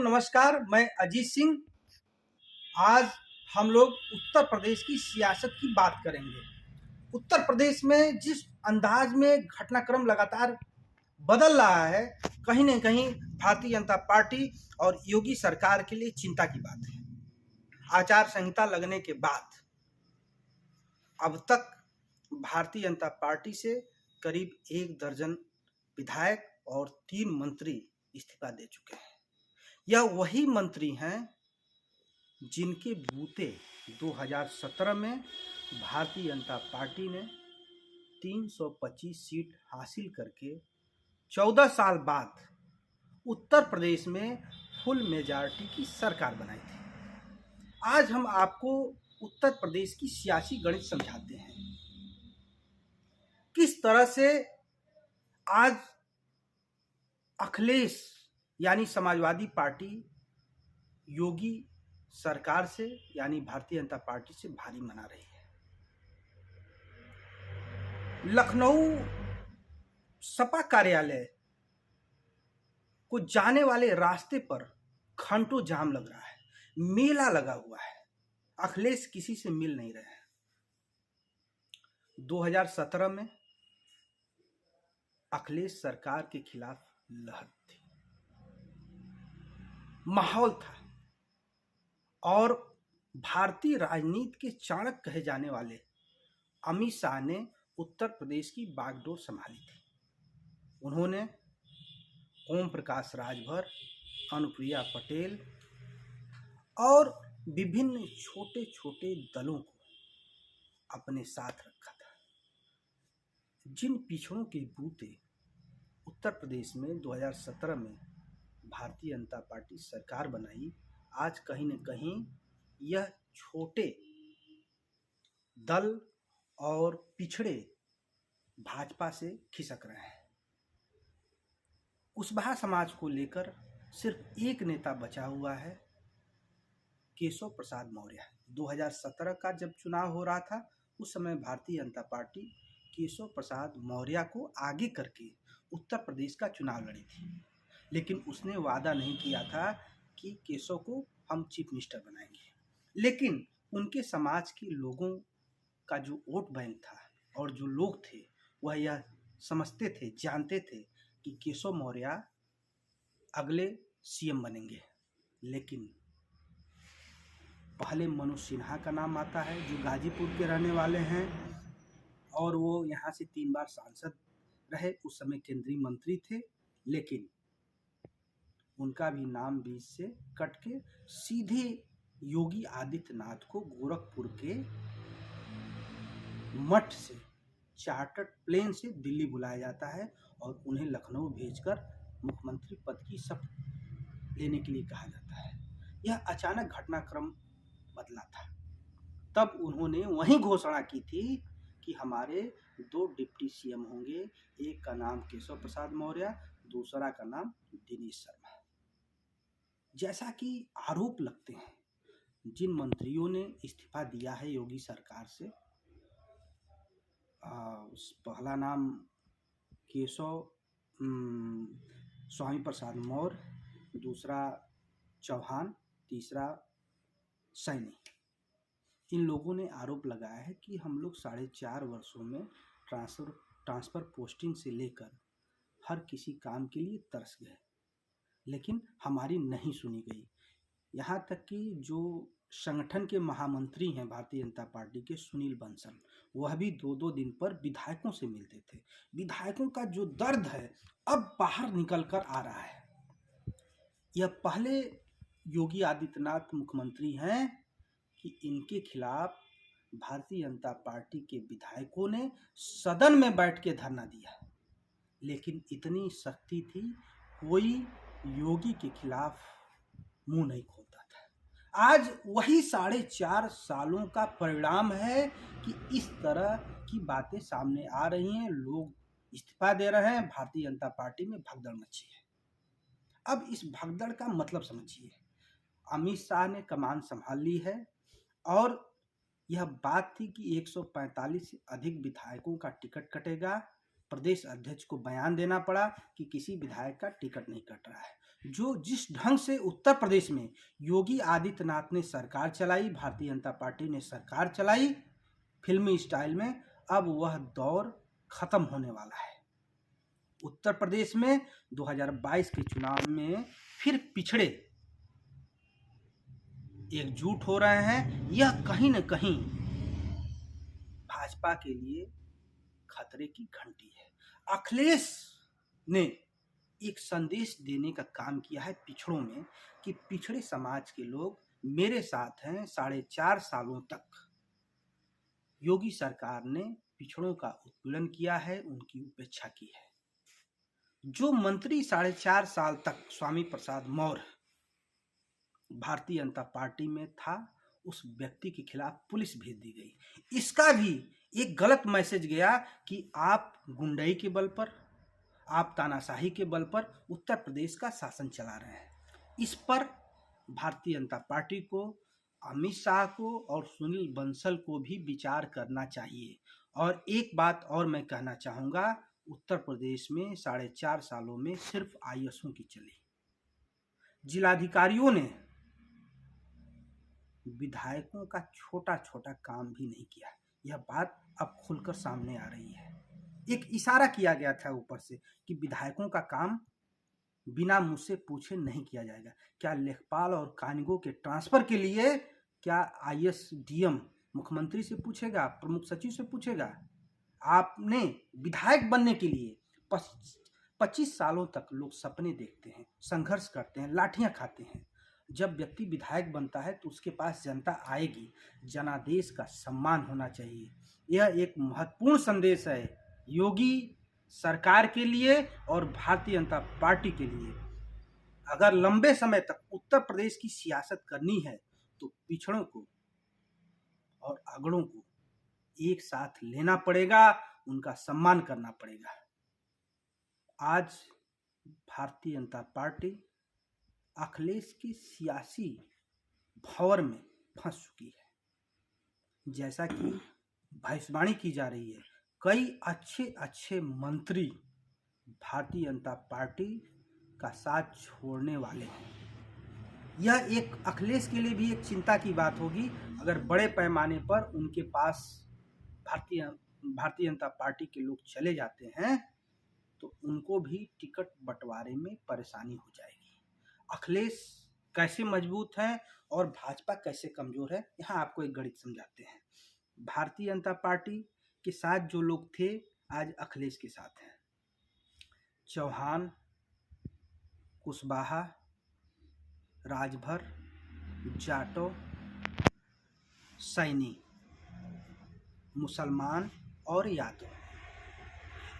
नमस्कार, मैं अजीत सिंह। आज हम लोग उत्तर प्रदेश की सियासत की बात करेंगे। उत्तर प्रदेश में जिस अंदाज में घटनाक्रम लगातार बदल रहा है, कहीं न कहीं भारतीय जनता पार्टी और योगी सरकार के लिए चिंता की बात है। आचार संहिता लगने के बाद अब तक भारतीय जनता पार्टी से करीब 1 दर्जन विधायक और 3 मंत्री इस्तीफा दे चुके हैं। यह वही मंत्री हैं जिनके बूते 2017 में भारतीय जनता पार्टी ने 325 सीट हासिल करके 14 साल बाद उत्तर प्रदेश में फुल मेजॉरिटी की सरकार बनाई थी। आज हम आपको उत्तर प्रदेश की सियासी गणित समझाते हैं, किस तरह से आज अखिलेश यानी समाजवादी पार्टी योगी सरकार से यानी भारतीय जनता पार्टी से भारी मना रही है। लखनऊ सपा कार्यालय को जाने वाले रास्ते पर घंटों जाम लग रहा है, मेला लगा हुआ है। अखिलेश किसी से मिल नहीं रहे हैं। 2017 में अखिलेश सरकार के खिलाफ लहर थी, माहौल था, और भारतीय राजनीति के चाणक्य कहे जाने वाले अमित शाह ने उत्तर प्रदेश की बागडोर संभाली थी। उन्होंने ओम प्रकाश राजभर, अनुप्रिया पटेल और विभिन्न छोटे छोटे दलों को अपने साथ रखा था। जिन पिछड़ों के बूते उत्तर प्रदेश में 2017 में भारतीय जनता पार्टी सरकार बनाई, आज कहीं न कहीं यह छोटे दल और पिछड़े भाजपा से खिसक रहे हैं। कुशवाहा समाज को लेकर सिर्फ एक नेता बचा हुआ है, केशव प्रसाद मौर्य। 2017 का जब चुनाव हो रहा था, उस समय भारतीय जनता पार्टी केशव प्रसाद मौर्य को आगे करके उत्तर प्रदेश का चुनाव लड़ी थी, लेकिन उसने वादा नहीं किया था कि केशव को हम चीफ मिनिस्टर बनाएंगे। लेकिन उनके समाज के लोगों का जो वोट बैंक था और जो लोग थे, वह यह समझते थे, जानते थे कि केशव मौर्य अगले सीएम बनेंगे। लेकिन पहले मनोज सिन्हा का नाम आता है, जो गाजीपुर के रहने वाले हैं, और वो यहाँ से 3 बार सांसद रहे, उस समय केंद्रीय मंत्री थे। लेकिन उनका भी नाम बीच से कट के सीधे योगी आदित्यनाथ को गोरखपुर के मठ से चार्टर्ड प्लेन से दिल्ली बुलाया जाता है और उन्हें लखनऊ भेजकर मुख्यमंत्री पद की शपथ लेने के लिए कहा जाता है। यह अचानक घटनाक्रम बदला था। तब उन्होंने वही घोषणा की थी कि हमारे 2 डिप्टी सीएम होंगे, एक का नाम केशव प्रसाद मौर्य, दूसरा का नाम दिनेश शर्मा। जैसा कि आरोप लगते हैं, जिन मंत्रियों ने इस्तीफा दिया है योगी सरकार से, पहला नाम केशव स्वामी प्रसाद मौर्य, दूसरा चौहान, तीसरा सैनी। इन लोगों ने आरोप लगाया है कि हम लोग 4.5 वर्षों में ट्रांसफ़र पोस्टिंग से लेकर हर किसी काम के लिए तरस गए, लेकिन हमारी नहीं सुनी गई। यहाँ तक कि जो संगठन के महामंत्री हैं भारतीय जनता पार्टी के, सुनील बंसल, वह भी 2-2 दिन पर विधायकों से मिलते थे। विधायकों का जो दर्द है अब बाहर निकल कर आ रहा है। यह पहले योगी आदित्यनाथ मुख्यमंत्री हैं कि इनके खिलाफ भारतीय जनता पार्टी के विधायकों ने सदन में बैठ के धरना दिया, लेकिन इतनी शक्ति थी, कोई योगी के खिलाफ मुंह नहीं खोलता था। आज वही 4.5 सालों का परिणाम है कि इस तरह की बातें सामने आ रही हैं, लोग इस्तीफा दे रहे हैं, भारतीय जनता पार्टी में भगदड़ मची है। अब इस भगदड़ का मतलब समझिए। अमित शाह ने कमान संभाल ली है और यह बात थी कि 145 से अधिक विधायकों का टिकट कटेगा। प्रदेश अध्यक्ष को बयान देना पड़ा कि किसी विधायक का टिकट नहीं कट रहा है। जो जिस ढंग से उत्तर प्रदेश में योगी आदित्यनाथ ने सरकार चलाई, भारतीय जनता पार्टी ने सरकार चलाई फिल्मी स्टाइल में, अब वह दौर खत्म होने वाला है। उत्तर प्रदेश में 2022 के चुनाव में फिर पिछड़े एकजुट हो रहे हैं। यह कहीं न कहीं भाजपा के लिए खतरे की घंटी है। अखिलेश ने एक संदेश देने का काम किया है पिछड़ों में कि पिछड़े समाज के लोग मेरे साथ हैं। 4.5 सालों तक योगी सरकार ने पिछड़ों का उत्पीड़न किया है, उनकी उपेक्षा की है। जो मंत्री 4.5 साल तक स्वामी प्रसाद मौर्य भारतीय जनता पार्टी में था, उस व्यक्ति के खिलाफ पुलिस भेज दी गई। इसका भी एक गलत मैसेज गया कि आप गुंडई के बल पर, आप तानाशाही के बल पर उत्तर प्रदेश का शासन चला रहे हैं। इस पर भारतीय जनता पार्टी को, अमित शाह को और सुनील बंसल को भी विचार करना चाहिए। और एक बात और मैं कहना चाहूँगा, उत्तर प्रदेश में 4.5 सालों में सिर्फ आईएएसओं की चली। जिलाधिकारियों ने विधायकों का छोटा छोटा काम भी नहीं किया। यह बात अब खुलकर सामने आ रही है। एक इशारा किया गया था ऊपर से कि विधायकों का काम बिना मुझसे पूछे नहीं किया जाएगा। क्या लेखपाल और कानूनगो के ट्रांसफर के लिए क्या आईएएस डीएम मुख्यमंत्री से पूछेगा, प्रमुख सचिव से पूछेगा? आपने विधायक बनने के लिए 25 सालों तक लोग सपने देखते हैं, संघर्ष करते हैं, लाठियां खाते हैं। जब व्यक्ति विधायक बनता है तो उसके पास जनता आएगी। जनादेश का सम्मान होना चाहिए। यह एक महत्वपूर्ण संदेश है योगी सरकार के लिए और भारतीय जनता पार्टी के लिए। अगर लंबे समय तक उत्तर प्रदेश की सियासत करनी है तो पिछड़ों को और अगड़ों को एक साथ लेना पड़ेगा, उनका सम्मान करना पड़ेगा। आज भारतीय जनता पार्टी अखिलेश की सियासी भंवर में फंस चुकी है। जैसा कि भविष्यवाणी की जा रही है, कई अच्छे मंत्री भारतीय जनता पार्टी का साथ छोड़ने वाले हैं। यह एक अखिलेश के लिए भी एक चिंता की बात होगी। अगर बड़े पैमाने पर उनके पास भारतीय जनता पार्टी के लोग चले जाते हैं तो उनको भी टिकट बंटवारे में परेशानी हो जाएगी। अखिलेश कैसे मजबूत है और भाजपा कैसे कमजोर है, यहाँ आपको एक गणित समझाते हैं। भारतीय जनता पार्टी के साथ जो लोग थे आज अखिलेश के साथ हैं। चौहान, कुशवाहा, राजभर, जाटो, सैनी, मुसलमान और यादव,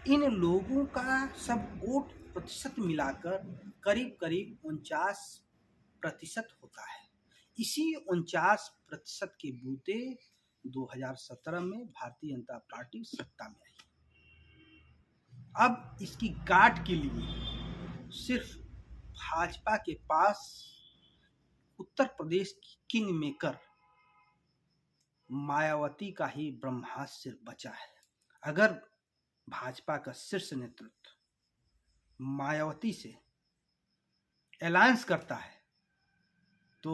इन लोगों का सब वोट प्रतिशत मिलाकर करीब 49% होता है। इसी 49% के बूते 2017 में भारतीय जनता पार्टी सत्ता में आई। अब इसकी गांठ के लिए सिर्फ भाजपा के पास उत्तर प्रदेश की किंग मेकर मायावती का ही ब्रह्मास्त्र बचा है। अगर भाजपा का शीर्ष नेतृत्व मायावती से अलायंस करता है तो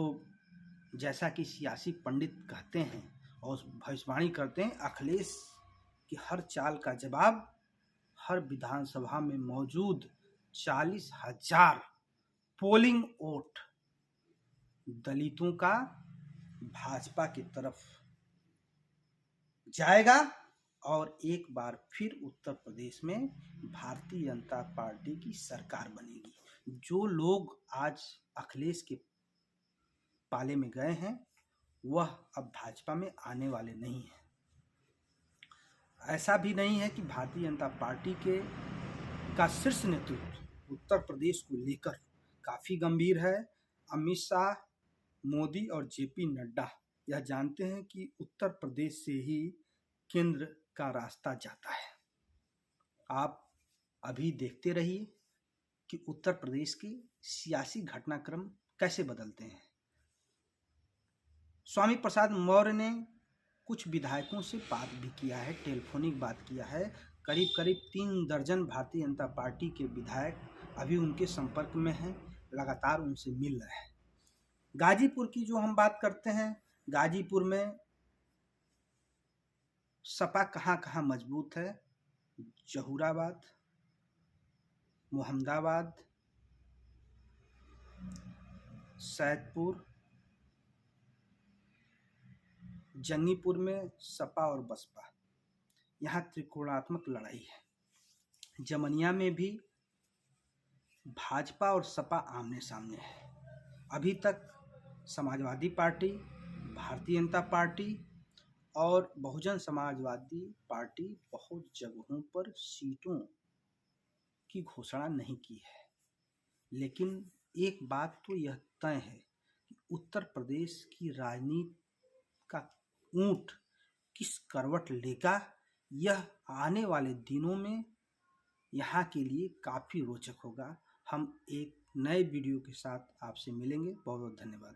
जैसा कि सियासी पंडित कहते हैं और भविष्यवाणी करते हैं, अखिलेश की हर चाल का जवाब हर विधानसभा में मौजूद 40,000 पोलिंग वोट दलितों का भाजपा की तरफ जाएगा और एक बार फिर उत्तर प्रदेश में भारतीय जनता पार्टी की सरकार बनेगी। जो लोग आज अखिलेश के पाले में गए हैं वह अब भाजपा में आने वाले नहीं हैं। ऐसा भी नहीं है कि भारतीय जनता पार्टी का शीर्ष नेतृत्व उत्तर प्रदेश को लेकर काफ़ी गंभीर है। अमित शाह, मोदी और जेपी नड्डा यह जानते हैं कि उत्तर प्रदेश से ही केंद्र का रास्ता जाता है। आप अभी देखते रहिए कि उत्तर प्रदेश के सियासी घटनाक्रम कैसे बदलते हैं। स्वामी प्रसाद मौर्य ने कुछ विधायकों से बात भी किया है, टेलीफोनिक बात किया है। करीब 3 दर्जन भारतीय जनता पार्टी के विधायक अभी उनके संपर्क में हैं। लगातार उनसे मिल रहे हैं। गाजीपुर की जो हम बात करते हैं, गाजीपुर में सपा कहाँ कहाँ मजबूत है? जहूराबाद, मोहम्मदाबाद, सैदपुर, जंगीपुर में सपा और बसपा, यहाँ त्रिकोणात्मक लड़ाई है। जमनिया में भी भाजपा और सपा आमने सामने है। अभी तक समाजवादी पार्टी, भारतीय जनता पार्टी और बहुजन समाजवादी पार्टी बहुत जगहों पर सीटों की घोषणा नहीं की है, लेकिन एक बात तो यह तय है कि उत्तर प्रदेश की राजनीति का ऊंट किस करवट लेगा, यह आने वाले दिनों में यहाँ के लिए काफ़ी रोचक होगा। हम एक नए वीडियो के साथ आपसे मिलेंगे। बहुत बहुत धन्यवाद।